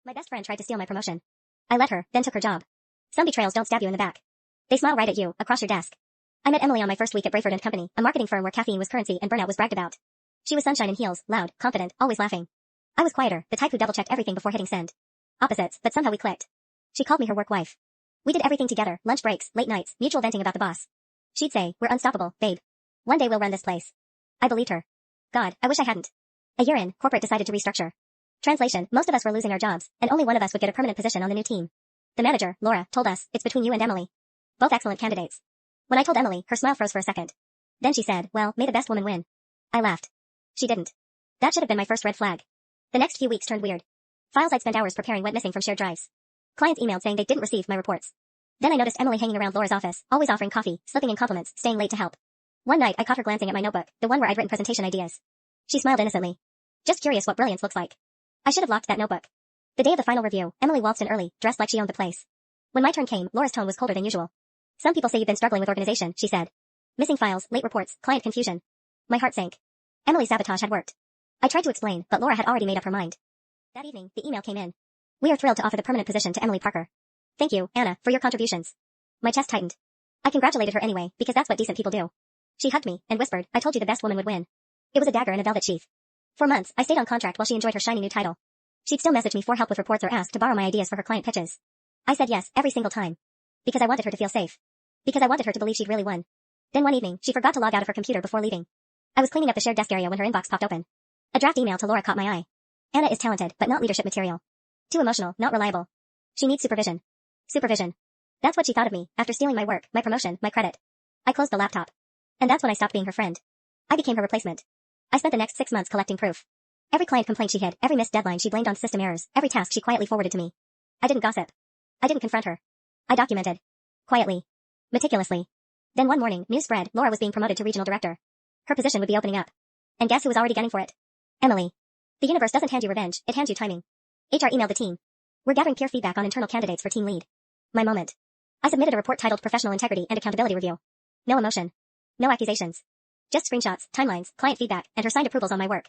My best friend tried to steal my promotion. I let her, then took her job. Some betrayals don't stab you in the back. They smile right at you, across your desk. I met Emily on my first week at Brayford and Company, a marketing firm where caffeine was currency and burnout was bragged about. She was sunshine in heels, loud, confident, always laughing. I was quieter, the type who double-checked everything before hitting send. Opposites, but somehow we clicked. She called me her work wife. We did everything together, lunch breaks, late nights, mutual venting about the boss. She'd say, "We're unstoppable, babe. One day we'll run this place." I believed her. God, I wish I hadn't. A year in, corporate decided to restructure. Translation, most of us were losing our jobs, and only one of us would get a permanent position on the new team. The manager, Laura, told us, "It's between you and Emily. Both excellent candidates." When I told Emily, her smile froze for a second. Then she said, "Well, may the best woman win." I laughed. She didn't. That should have been my first red flag. The next few weeks turned weird. Files I'd spent hours preparing went missing from shared drives. Clients emailed saying they didn't receive my reports. Then I noticed Emily hanging around Laura's office, always offering coffee, slipping in compliments, staying late to help. One night I caught her glancing at my notebook, the one where I'd written presentation ideas. She smiled innocently. Just curious what brilliance looks like. I should have locked that notebook. The day of the final review, Emily waltzed in early, dressed like she owned the place. When my turn came, Laura's tone was colder than usual. "Some people say you've been struggling with organization," she said. "Missing files, late reports, client confusion." My heart sank. Emily's sabotage had worked. I tried to explain, but Laura had already made up her mind. That evening, the email came in. "We are thrilled to offer the permanent position to Emily Parker. Thank you, Anna, for your contributions." My chest tightened. I congratulated her anyway, because that's what decent people do. She hugged me, and whispered, "I told you the best woman would win." It was a dagger in a velvet sheath. For months, I stayed on contract while she enjoyed her shiny new title. She'd still message me for help with reports or ask to borrow my ideas for her client pitches. I said yes, every single time. Because I wanted her to feel safe. Because I wanted her to believe she'd really won. Then one evening, she forgot to log out of her computer before leaving. I was cleaning up the shared desk area when her inbox popped open. A draft email to Laura caught my eye. "Anna is talented, but not leadership material. Too emotional, not reliable. She needs supervision." Supervision. That's what she thought of me, after stealing my work, my promotion, my credit. I closed the laptop. And that's when I stopped being her friend. I became her replacement. I spent the next 6 months collecting proof. Every client complaint she hid, every missed deadline she blamed on system errors, every task she quietly forwarded to me. I didn't gossip. I didn't confront her. I documented. Quietly. Meticulously. Then one morning, news spread, Laura was being promoted to regional director. Her position would be opening up. And guess who was already gunning for it? Emily. The universe doesn't hand you revenge, it hands you timing. HR emailed the team. "We're gathering peer feedback on internal candidates for team lead." My moment. I submitted a report titled Professional Integrity and Accountability Review. No emotion. No accusations. Just screenshots, timelines, client feedback, and her signed approvals on my work.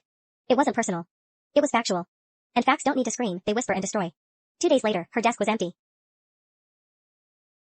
It wasn't personal. It was factual. And facts don't need to scream, they whisper and destroy. 2 days later, her desk was empty.